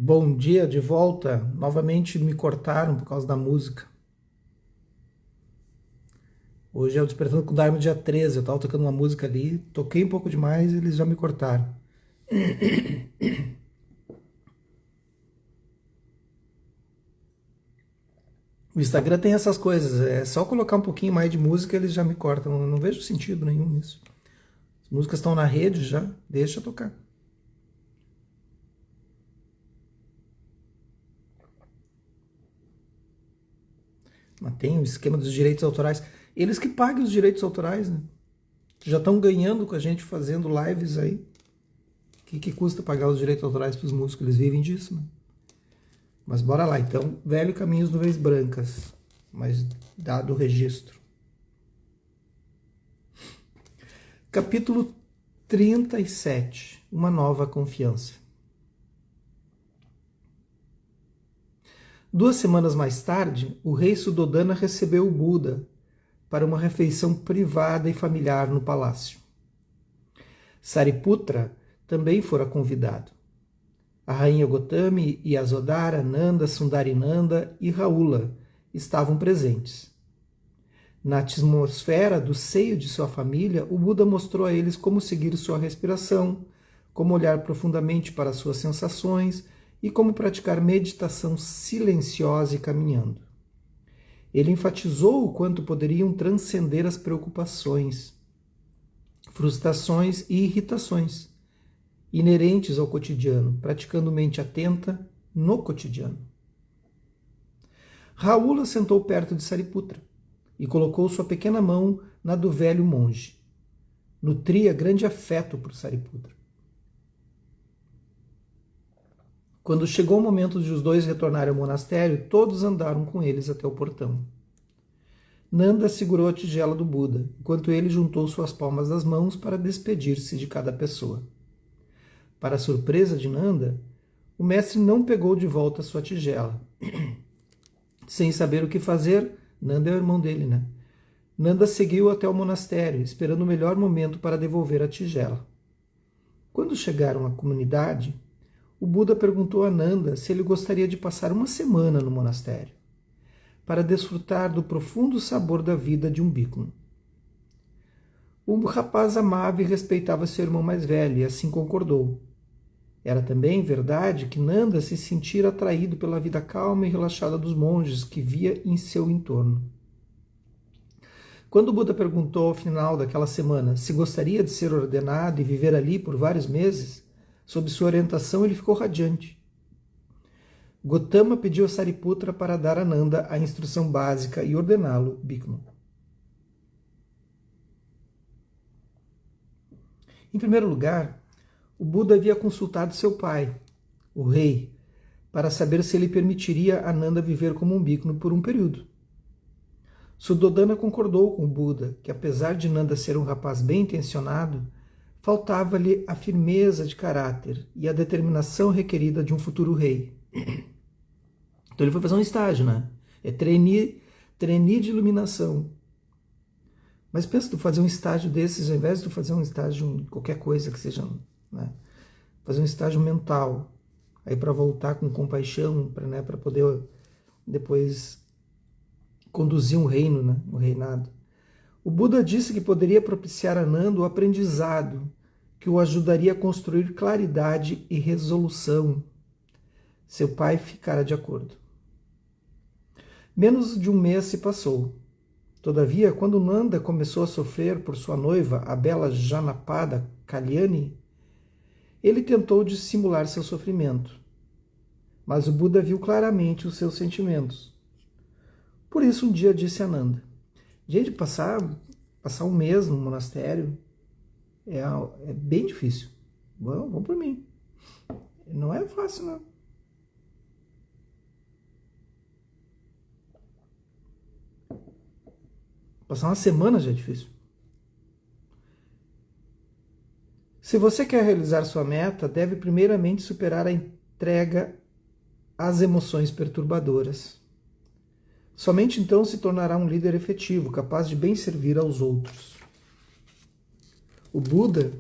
Bom dia, de volta. Novamente me cortaram por causa da música. Hoje é o Despertando com o Dharma, dia 13. Eu tava tocando uma música ali, toquei um pouco demais e eles já me cortaram. O Instagram tem essas coisas, é só colocar um pouquinho mais de música eles já me cortam. Eu não vejo sentido nenhum nisso. As músicas estão na rede já, deixa tocar. Mas tem o esquema dos direitos autorais. Eles que paguem os direitos autorais, né? Já estão ganhando com a gente fazendo lives aí. O que custa pagar os direitos autorais para os músicos? Eles vivem disso, né? Mas bora lá, então. Velho Caminhos Nuvens Brancas. Mas dado o registro. Capítulo 37. Uma nova confiança. 2 semanas mais tarde, o rei Suddhodana recebeu o Buda para uma refeição privada e familiar no palácio. Sariputra também fora convidado. A rainha Gotami, Yasodhara, Nanda, Sundarinanda e Raula estavam presentes. Na atmosfera do seio de sua família, o Buda mostrou a eles como seguir sua respiração, como olhar profundamente para suas sensações e como praticar meditação silenciosa e caminhando. Ele enfatizou o quanto poderiam transcender as preocupações, frustrações e irritações inerentes ao cotidiano, praticando mente atenta no cotidiano. Raula sentou perto de Sariputra e colocou sua pequena mão na do velho monge. Nutria grande afeto por Sariputra. Quando chegou o momento de os dois retornarem ao monastério, todos andaram com eles até o portão. Nanda segurou a tigela do Buda, enquanto ele juntou suas palmas das mãos para despedir-se de cada pessoa. Para a surpresa de Nanda, o mestre não pegou de volta sua tigela. Sem saber o que fazer, Nanda é o irmão dele, né? Nanda seguiu até o monastério, esperando o melhor momento para devolver a tigela. Quando chegaram à comunidade, o Buda perguntou a Nanda se ele gostaria de passar uma semana no monastério, para desfrutar do profundo sabor da vida de um bhikkhuni. O rapaz amava e respeitava seu irmão mais velho, e assim concordou. Era também verdade que Nanda se sentira atraído pela vida calma e relaxada dos monges que via em seu entorno. Quando o Buda perguntou ao final daquela semana se gostaria de ser ordenado e viver ali por vários meses, sob sua orientação ele ficou radiante. Gotama pediu a Sariputra para dar a Nanda a instrução básica e ordená-lo bhikkhuni. Em primeiro lugar, o Buda havia consultado seu pai, o rei, para saber se ele permitiria a Nanda viver como um bhikkhuni por um período. Suddhodana concordou com o Buda que, apesar de Nanda ser um rapaz bem intencionado, faltava-lhe a firmeza de caráter e a determinação requerida de um futuro rei. Então ele foi fazer um estágio, né? É trainee de iluminação. Mas pensa tu fazer um estágio desses, ao invés de tu fazer um estágio qualquer coisa que seja, né? Fazer um estágio mental, aí para voltar com compaixão, para poder depois conduzir um reino, né? Um reinado. O Buda disse que poderia propiciar a Nanda o aprendizado que o ajudaria a construir claridade e resolução. Seu pai ficara de acordo. Menos de um mês se passou. Todavia, quando Nanda começou a sofrer por sua noiva, a bela Janapada Kalyani, ele tentou dissimular seu sofrimento. Mas o Buda viu claramente os seus sentimentos. Por isso, um dia disse a Nanda: gente, passar um mês no monastério é bem difícil. Vamos por mim. Não é fácil, não. Passar uma semana já é difícil. Se você quer realizar sua meta, deve primeiramente superar a entrega às emoções perturbadoras. Somente então se tornará um líder efetivo, capaz de bem servir aos outros. O Buda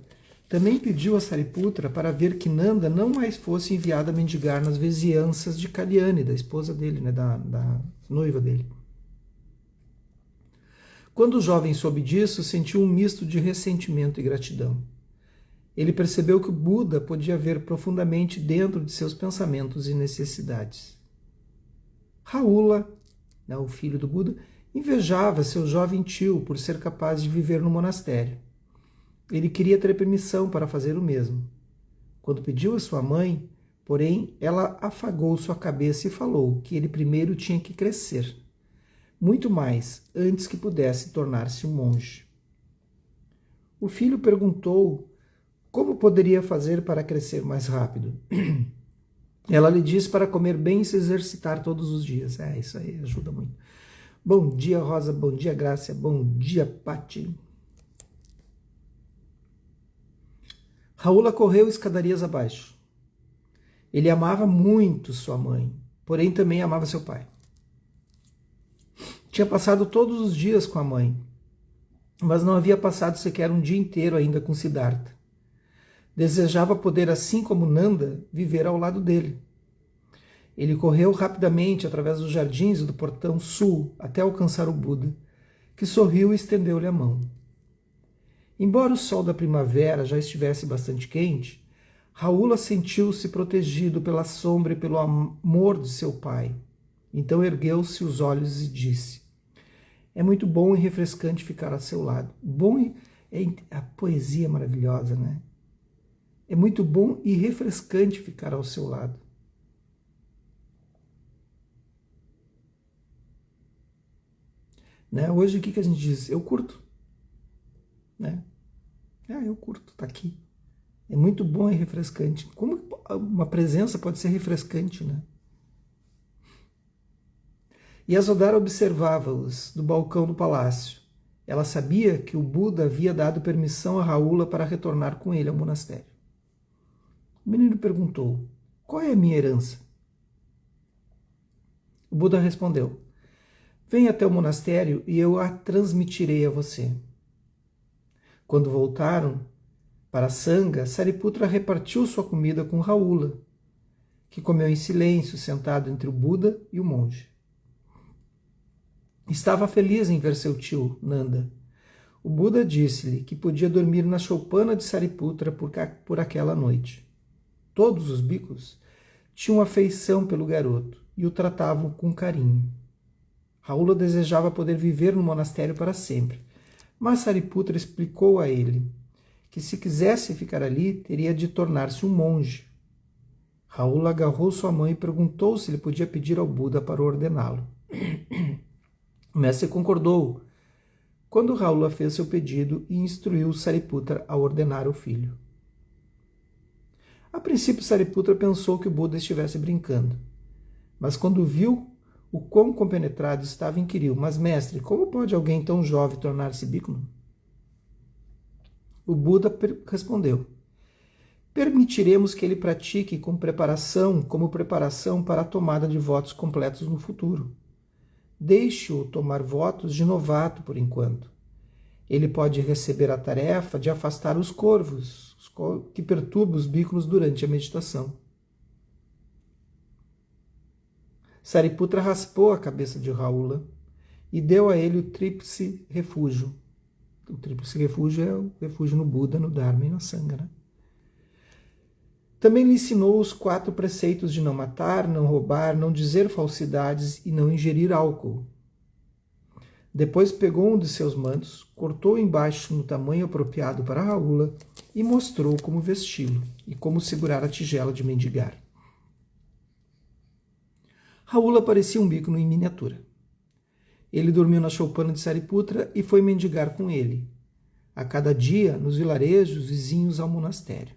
também pediu a Sariputra para ver que Nanda não mais fosse enviada a mendigar nas vizinhanças de Kalyani, da esposa dele, né, da noiva dele. Quando o jovem soube disso, sentiu um misto de ressentimento e gratidão. Ele percebeu que o Buda podia ver profundamente dentro de seus pensamentos e necessidades. Rahula, né, o filho do Buda, invejava seu jovem tio por ser capaz de viver no monastério. Ele queria ter permissão para fazer o mesmo. Quando pediu a sua mãe, porém, ela afagou sua cabeça e falou que ele primeiro tinha que crescer, muito mais, antes que pudesse tornar-se um monge. O filho perguntou como poderia fazer para crescer mais rápido. Ela lhe disse para comer bem e se exercitar todos os dias. Isso aí ajuda muito. Bom dia, Rosa. Bom dia, Grácia. Bom dia, Pati. Rahula correu escadarias abaixo. Ele amava muito sua mãe, porém também amava seu pai. Tinha passado todos os dias com a mãe, mas não havia passado sequer um dia inteiro ainda com Siddhartha. Desejava poder, assim como Nanda, viver ao lado dele. Ele correu rapidamente através dos jardins do portão sul até alcançar o Buda, que sorriu e estendeu-lhe a mão. Embora o sol da primavera já estivesse bastante quente, Rahula sentiu-se protegido pela sombra e pelo amor de seu pai. Então ergueu-se os olhos e disse: é muito bom e refrescante ficar ao seu lado. A poesia é maravilhosa, né? É muito bom e refrescante ficar ao seu lado. Né? Hoje o que a gente diz? Eu curto. Né? Eu curto, tá aqui. É muito bom e refrescante. Como uma presença pode ser refrescante, né? Yasodhara observava-os do balcão do palácio. Ela sabia que o Buda havia dado permissão a Rahula para retornar com ele ao monastério. O menino perguntou: qual é a minha herança? O Buda respondeu: venha até o monastério e eu a transmitirei a você. Quando voltaram para a Sangha, Sariputra repartiu sua comida com Rahula, que comeu em silêncio, sentado entre o Buda e o monge. Estava feliz em ver seu tio, Nanda. O Buda disse-lhe que podia dormir na choupana de Sariputra por aquela noite. Todos os bhikkhus tinham afeição pelo garoto e o tratavam com carinho. Rahula desejava poder viver no monastério para sempre, mas Sariputra explicou a ele que se quisesse ficar ali, teria de tornar-se um monge. Rahula agarrou sua mão e perguntou se ele podia pedir ao Buda para ordená-lo. O mestre concordou, quando Rahula fez seu pedido e instruiu Sariputra a ordenar o filho. A princípio, Sariputra pensou que o Buda estivesse brincando, mas quando viu o quão compenetrado estava, inquiriu: mas mestre, como pode alguém tão jovem tornar-se bhikkhuni? O Buda respondeu: permitiremos que ele pratique como preparação para a tomada de votos completos no futuro. Deixe-o tomar votos de novato por enquanto. Ele pode receber a tarefa de afastar os corvos que perturbam os bhikkhus durante a meditação. Sariputra raspou a cabeça de Rahula e deu a ele o tríplice refúgio. O tríplice refúgio é o refúgio no Buda, no Dharma e na Sangha. Né? Também lhe ensinou os 4 preceitos de não matar, não roubar, não dizer falsidades e não ingerir álcool. Depois pegou um de seus mantos, cortou embaixo no tamanho apropriado para Rahula e mostrou como vesti-lo e como segurar a tigela de mendigar. Rahula parecia um bhikkhuni em miniatura. Ele dormiu na choupana de Sariputra e foi mendigar com ele, a cada dia nos vilarejos vizinhos ao monastério.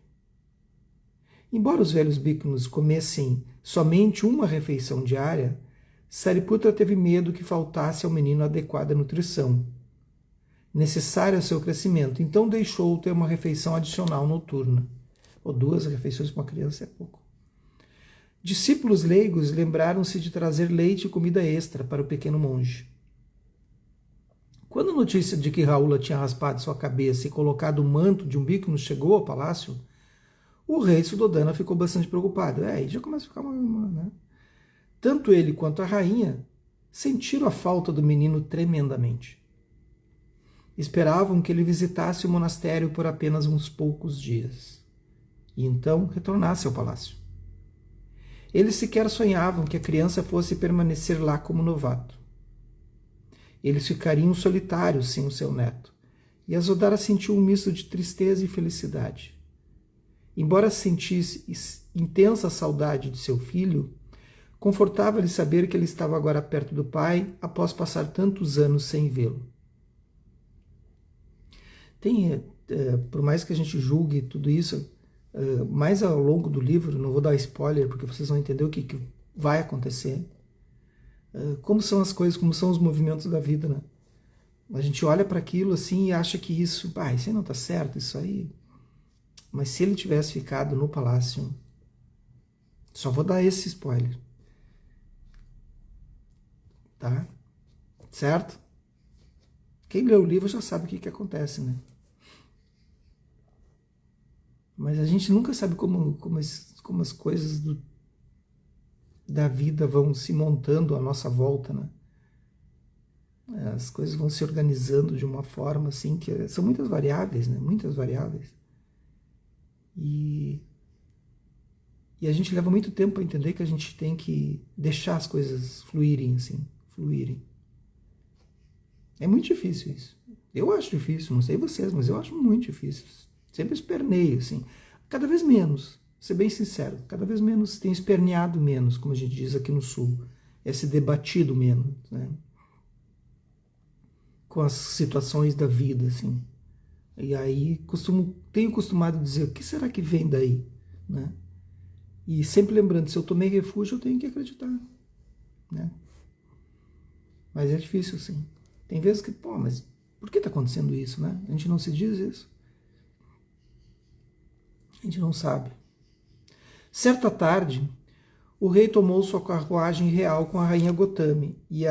Embora os velhos bhikkhunis comessem somente uma refeição diária, Sariputra teve medo que faltasse ao menino a adequada nutrição, necessária ao seu crescimento, então deixou ter uma refeição adicional noturna. Ou 2 refeições para uma criança é pouco. Discípulos leigos lembraram-se de trazer leite e comida extra para o pequeno monge. Quando a notícia de que Raula tinha raspado sua cabeça e colocado o manto de Umbíquino chegou ao palácio, o rei Suddhodana ficou bastante preocupado. Aí já começa a ficar né? Tanto ele quanto a rainha sentiram a falta do menino tremendamente. Esperavam que ele visitasse o monastério por apenas uns poucos dias e então retornasse ao palácio. Eles sequer sonhavam que a criança fosse permanecer lá como novato. Eles ficariam solitários sem o seu neto, e Yasodhara sentiu um misto de tristeza e felicidade. Embora sentisse intensa saudade de seu filho, confortava-lhe saber que ele estava agora perto do pai após passar tantos anos sem vê-lo. Por mais que a gente julgue tudo isso, mais ao longo do livro, não vou dar spoiler porque vocês vão entender o que vai acontecer, como são as coisas, como são os movimentos da vida, né? A gente olha para aquilo assim e acha que isso aí não está certo, isso aí. Mas se ele tivesse ficado no palácio, só vou dar esse spoiler, tá? Certo? Quem lê o livro já sabe o que acontece, né? Mas a gente nunca sabe como as coisas da vida vão se montando à nossa volta, né? As coisas vão se organizando de uma forma assim que são muitas variáveis, né? Muitas variáveis. E a gente leva muito tempo para entender que a gente tem que deixar as coisas fluírem, assim, fluírem. É muito difícil isso. Eu acho difícil, não sei vocês, mas eu acho muito difícil. Sempre esperneio, assim. Cada vez menos, vou ser bem sincero, cada vez menos, tem esperneado menos, como a gente diz aqui no Sul. É se debatido menos, né? Com as situações da vida, assim. E aí tenho costumado dizer, o que será que vem daí? Né? E sempre lembrando, se eu tomei refúgio, eu tenho que acreditar. Né? Mas é difícil, sim. Tem vezes que, mas por que está acontecendo isso? Né? A gente não se diz isso. A gente não sabe. Certa tarde, o rei tomou sua carruagem real com a rainha Gotami e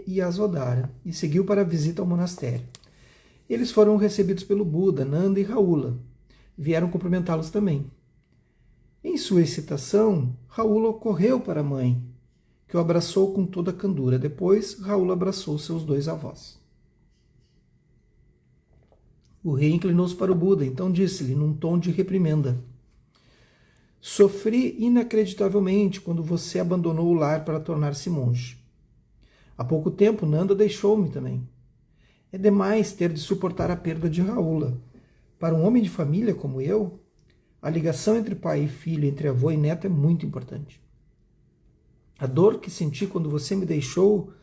Yasodhara e seguiu para a visita ao monastério. Eles foram recebidos pelo Buda, Nanda e Raula. Vieram cumprimentá-los também. Em sua excitação, Raula correu para a mãe, que o abraçou com toda a candura. Depois, Raula abraçou seus dois avós. O rei inclinou-se para o Buda, então disse-lhe, num tom de reprimenda: sofri inacreditavelmente quando você abandonou o lar para tornar-se monge. Há pouco tempo, Nanda deixou-me também. É demais ter de suportar a perda de Raula. Para um homem de família como eu, a ligação entre pai e filho, entre avô e neto é muito importante. A dor que senti quando você me deixou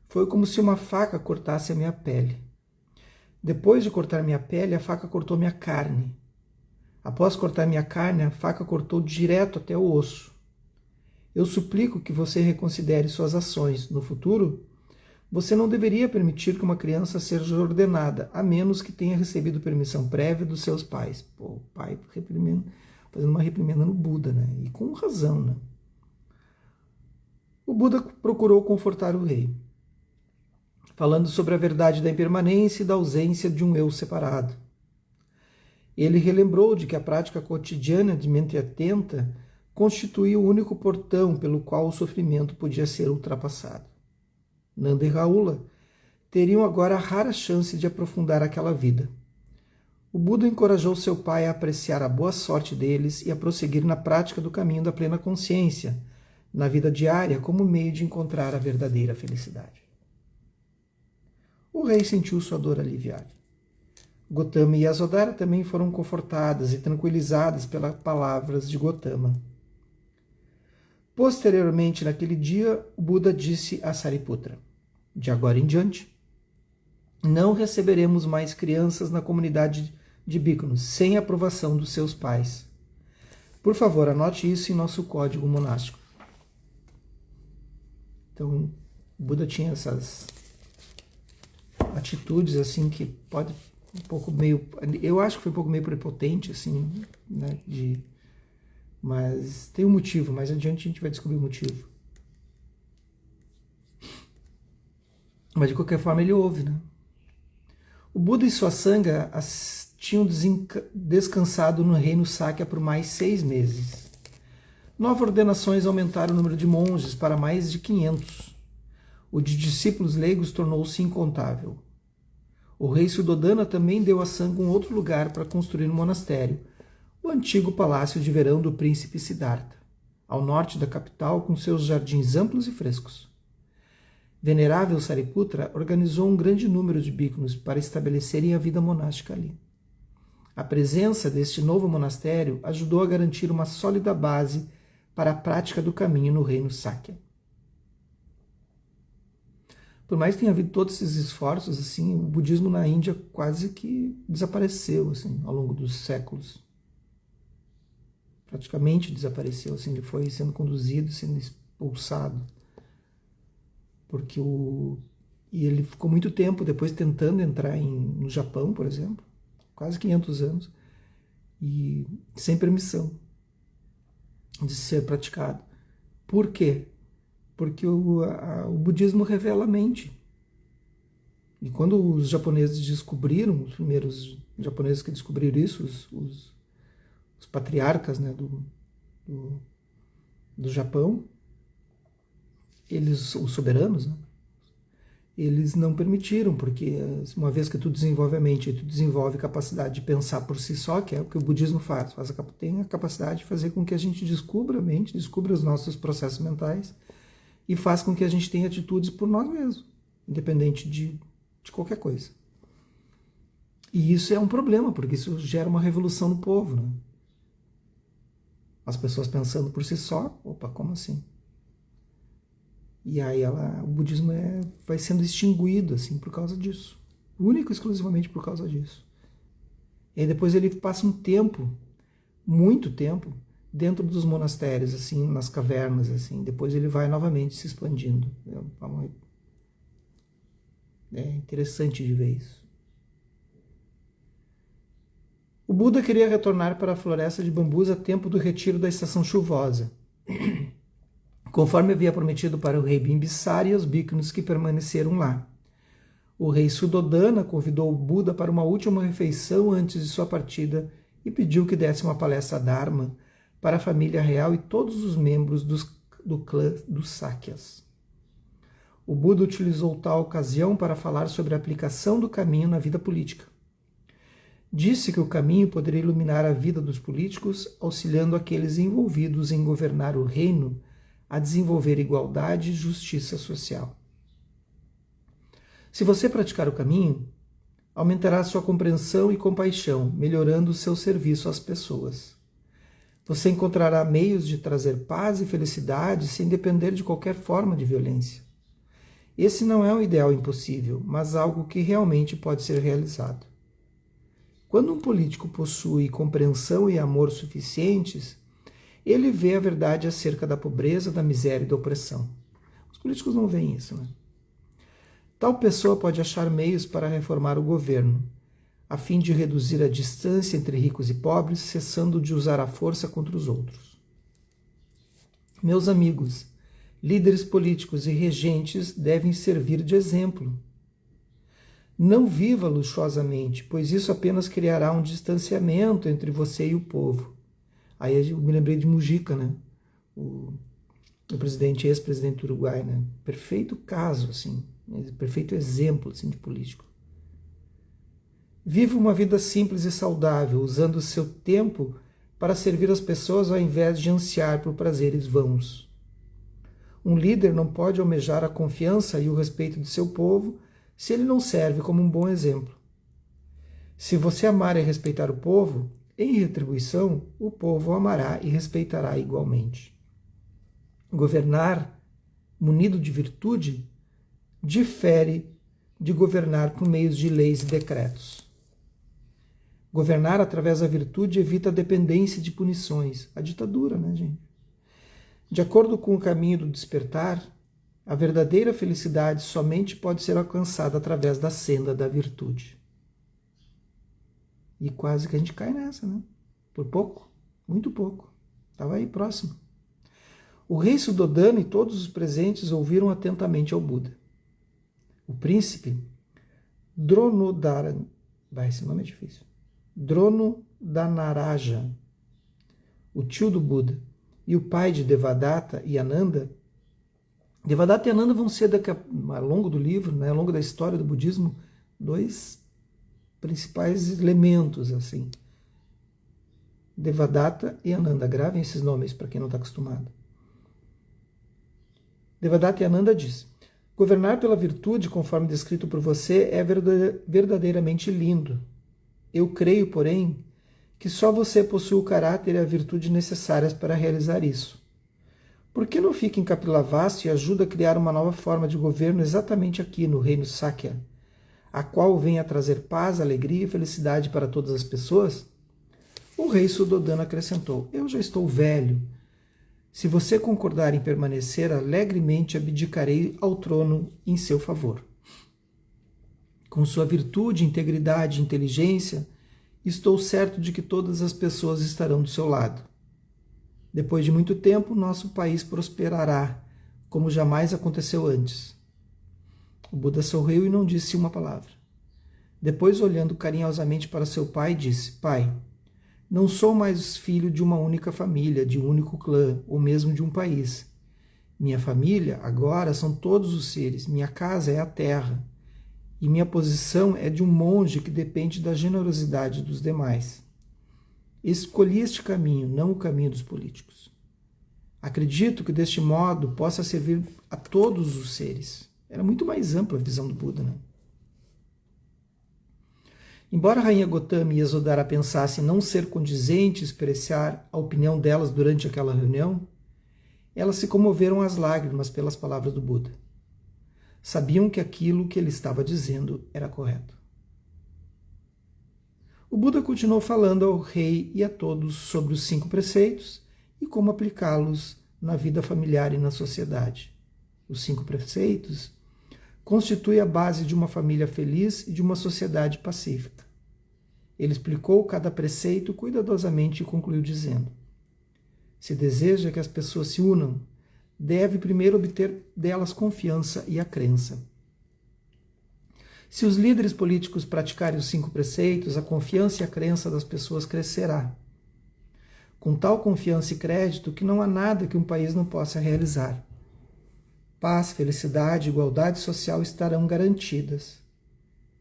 foi como se uma faca cortasse a minha pele. Depois de cortar minha pele, a faca cortou minha carne. Após cortar minha carne, a faca cortou direto até o osso. Eu suplico que você reconsidere suas ações. No futuro, você não deveria permitir que uma criança seja ordenada, a menos que tenha recebido permissão prévia dos seus pais. O pai fazendo uma reprimenda no Buda, né? E com razão, né? O Buda procurou confortar o rei, falando sobre a verdade da impermanência e da ausência de um eu separado. Ele relembrou de que a prática cotidiana de mente atenta constituía o único portão pelo qual o sofrimento podia ser ultrapassado. Nanda e Raula teriam agora a rara chance de aprofundar aquela vida. O Buda encorajou seu pai a apreciar a boa sorte deles e a prosseguir na prática do caminho da plena consciência, na vida diária, como meio de encontrar a verdadeira felicidade. O rei sentiu sua dor aliviada. Gotama e Yasodhara também foram confortadas e tranquilizadas pelas palavras de Gotama. Posteriormente, naquele dia, o Buda disse a Sariputra: de agora em diante, não receberemos mais crianças na comunidade de Bhikkhunis sem a aprovação dos seus pais. Por favor, anote isso em nosso código monástico. Então, o Buda tinha essas atitudes assim que pode um pouco meio, eu acho que foi um pouco meio prepotente assim, né, mas tem um motivo, mais adiante a gente vai descobrir o motivo. Mas de qualquer forma ele ouve, né? O Buda e sua sanga tinham descansado no reino Sakya por mais 6 meses. Novas ordenações aumentaram o número de monges para mais de 500. O de discípulos leigos tornou-se incontável. O rei Suddhodana também deu a Sangha um outro lugar para construir um monastério, o antigo palácio de verão do príncipe Siddhartha, ao norte da capital, com seus jardins amplos e frescos. Venerável Sariputra organizou um grande número de bhikkhus para estabelecerem a vida monástica ali. A presença deste novo monastério ajudou a garantir uma sólida base para a prática do caminho no reino Sakya. Por mais que tenha havido todos esses esforços, assim, o budismo na Índia quase que desapareceu assim, ao longo dos séculos. Praticamente desapareceu, assim, ele foi sendo conduzido, sendo expulsado. E ele ficou muito tempo depois tentando entrar no Japão, por exemplo, quase 500 anos, e sem permissão de ser praticado. Por quê? Porque o budismo revela a mente. E quando os japoneses descobriram, os primeiros japoneses que descobriram isso, os patriarcas, né, do Japão, os soberanos, né, eles não permitiram, porque uma vez que tu desenvolve a mente e tu desenvolve capacidade de pensar por si só, que é o que o budismo faz, tem a capacidade de fazer com que a gente descubra a mente, descubra os nossos processos mentais, e faz com que a gente tenha atitudes por nós mesmos, independente de qualquer coisa. E isso é um problema, porque isso gera uma revolução no povo, né? As pessoas pensando por si só, opa, como assim? E aí o budismo vai sendo extinguido assim por causa disso. Único e exclusivamente por causa disso. E aí depois ele passa um tempo, muito tempo, dentro dos monastérios, assim, nas cavernas, assim. Depois ele vai novamente se expandindo. É interessante de ver isso. O Buda queria retornar para a floresta de bambus a tempo do retiro da estação chuvosa, conforme havia prometido para o rei Bimbisara e os bhikkhus que permaneceram lá. O rei Suddhodana convidou o Buda para uma última refeição antes de sua partida e pediu que desse uma palestra Dharma para a família real e todos os membros do clã dos Sakyas. O Buda utilizou tal ocasião para falar sobre a aplicação do caminho na vida política. Disse que o caminho poderia iluminar a vida dos políticos, auxiliando aqueles envolvidos em governar o reino a desenvolver igualdade e justiça social. Se você praticar o caminho, aumentará sua compreensão e compaixão, melhorando o seu serviço às pessoas. Você encontrará meios de trazer paz e felicidade sem depender de qualquer forma de violência. Esse não é um ideal impossível, mas algo que realmente pode ser realizado. Quando um político possui compreensão e amor suficientes, ele vê a verdade acerca da pobreza, da miséria e da opressão. Os políticos não veem isso, né? Tal pessoa pode achar meios para reformar o governo, a fim de reduzir a distância entre ricos e pobres, cessando de usar a força contra os outros. Meus amigos, líderes políticos e regentes devem servir de exemplo. Não viva luxuosamente, pois isso apenas criará um distanciamento entre você e o povo. Aí eu me lembrei de Mujica, né? O ex-presidente do Uruguai, né? Perfeito caso, assim, perfeito exemplo assim, de político. Viva uma vida simples e saudável, usando o seu tempo para servir as pessoas ao invés de ansiar por prazeres vãos. Um líder não pode almejar a confiança e o respeito de seu povo se ele não serve como um bom exemplo. Se você amar e respeitar o povo, em retribuição, o povo o amará e respeitará igualmente. Governar, munido de virtude, difere de governar por meios de leis e decretos. Governar através da virtude evita a dependência de punições, a ditadura, né, gente? De acordo com o caminho do despertar, a verdadeira felicidade somente pode ser alcançada através da senda da virtude. E quase que a gente cai nessa, né? Por pouco, muito pouco. Estava aí próximo. O rei Suddhodana e todos os presentes ouviram atentamente ao Buda. O príncipe Dronodara, esse nome é difícil, Dronodanaraja, o tio do Buda, e o pai de Devadatta e Ananda. Devadatta e Ananda vão ser, ao longo do livro, né, ao longo da história do budismo, dois principais elementos, assim. Devadatta e Ananda, gravem esses nomes para quem não está acostumado. Devadatta e Ananda diz: governar pela virtude, conforme descrito por você, é verdadeiramente lindo. Eu creio, porém, que só você possui o caráter e a virtude necessárias para realizar isso. Por que não fica em Kapilavastu e ajuda a criar uma nova forma de governo exatamente aqui no reino Sakya, a qual venha trazer paz, alegria e felicidade para todas as pessoas? O rei Suddhodana acrescentou: eu já estou velho. Se você concordar em permanecer, alegremente abdicarei ao trono em seu favor. Com sua virtude, integridade e inteligência, estou certo de que todas as pessoas estarão do seu lado. Depois de muito tempo, nosso país prosperará, como jamais aconteceu antes. O Buda sorriu e não disse uma palavra. Depois, olhando carinhosamente para seu pai, disse: pai, não sou mais filho de uma única família, de um único clã, ou mesmo de um país. Minha família, agora, são todos os seres. Minha casa é a terra. E minha posição é de um monge que depende da generosidade dos demais. Escolhi este caminho, não o caminho dos políticos. Acredito que deste modo possa servir a todos os seres. Era muito mais ampla a visão do Buda, né? Embora a rainha Gotama e Yasodhara pensassem não ser condizente expressar a opinião delas durante aquela reunião, elas se comoveram às lágrimas pelas palavras do Buda. Sabiam que aquilo que ele estava dizendo era correto. O Buda continuou falando ao rei e a todos sobre os 5 preceitos e como aplicá-los na vida familiar e na sociedade. Os 5 preceitos constituem a base de uma família feliz e de uma sociedade pacífica. Ele explicou cada preceito cuidadosamente e concluiu dizendo: se deseja que as pessoas se unam, deve primeiro obter delas confiança e a crença. Se os líderes políticos praticarem os 5 preceitos, a confiança e a crença das pessoas crescerá. Com tal confiança e crédito que não há nada que um país não possa realizar. Paz, felicidade e igualdade social estarão garantidas.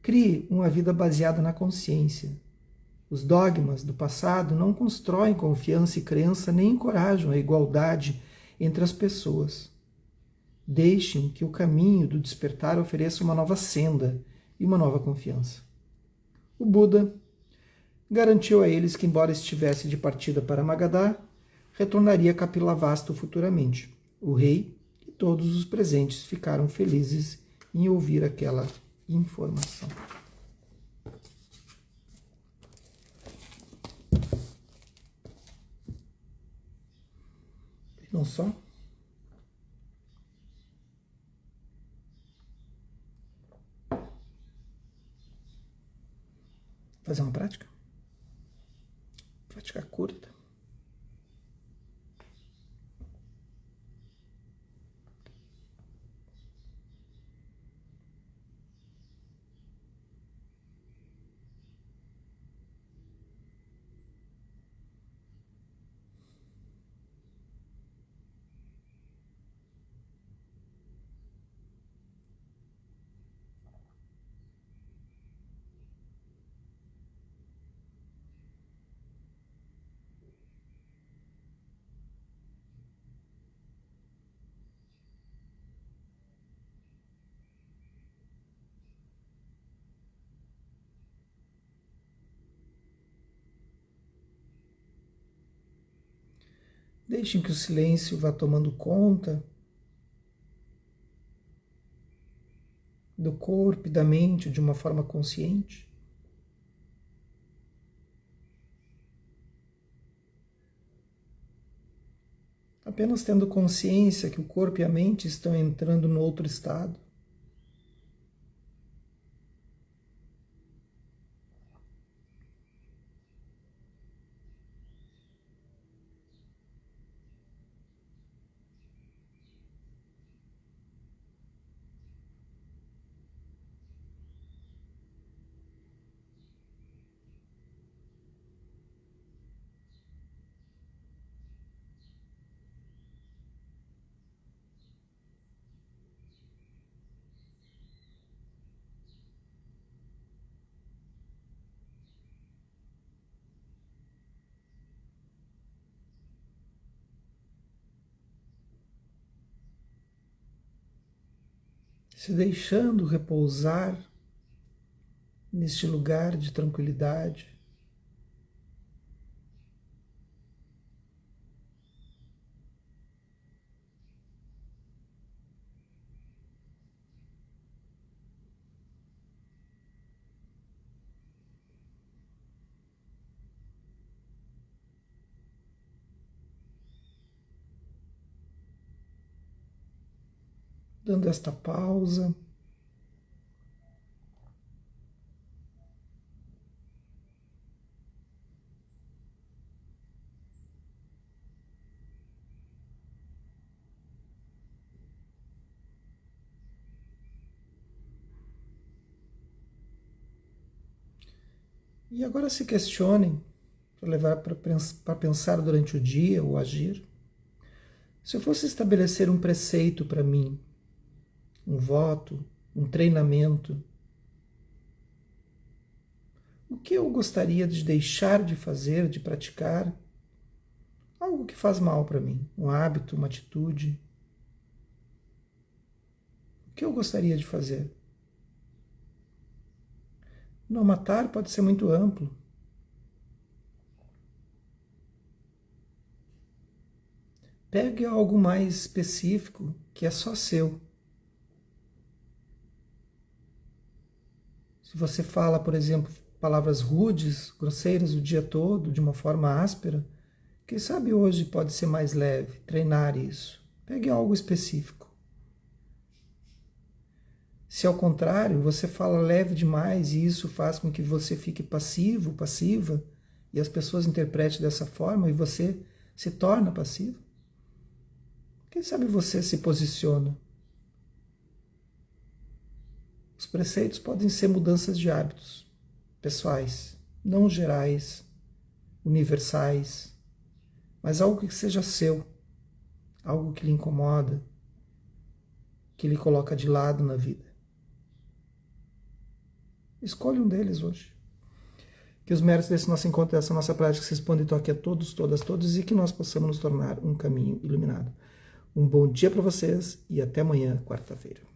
Crie uma vida baseada na consciência. Os dogmas do passado não constroem confiança e crença nem encorajam a igualdade entre as pessoas. Deixem que o caminho do despertar ofereça uma nova senda e uma nova confiança. O Buda garantiu a eles que, embora estivesse de partida para Magadha, retornaria a Kapilavastu futuramente. O rei e todos os presentes ficaram felizes em ouvir aquela informação. Não só? Fazer uma prática? Prática curta. Deixem que o silêncio vá tomando conta do corpo e da mente de uma forma consciente. Apenas tendo consciência que o corpo e a mente estão entrando no outro estado. se deixando repousar neste lugar de tranquilidade. Dando esta pausa. E agora se questionem, para levar para pensar durante o dia ou agir. Se eu fosse estabelecer um preceito para mim, um voto, um treinamento, o que eu gostaria de deixar de fazer, de praticar? Algo que faz mal para mim, um hábito, uma atitude. O que eu gostaria de fazer? Não matar pode ser muito amplo. Pegue algo mais específico que é só seu. Se você fala, por exemplo, palavras rudes, grosseiras o dia todo, de uma forma áspera, quem sabe hoje pode ser mais leve, treinar isso. Pegue algo específico. Se ao contrário, você fala leve demais e isso faz com que você fique passivo, passiva, e as pessoas interpretem dessa forma e você se torna passivo, quem sabe você se posiciona. Os preceitos podem ser mudanças de hábitos pessoais, não gerais, universais, mas algo que seja seu, algo que lhe incomoda, que lhe coloca de lado na vida. Escolha um deles hoje. Que os méritos desse nosso encontro, dessa nossa prática, se expandam e toquem a todos, todas, todos, e que nós possamos nos tornar um caminho iluminado. Um bom dia para vocês e até amanhã, quarta-feira.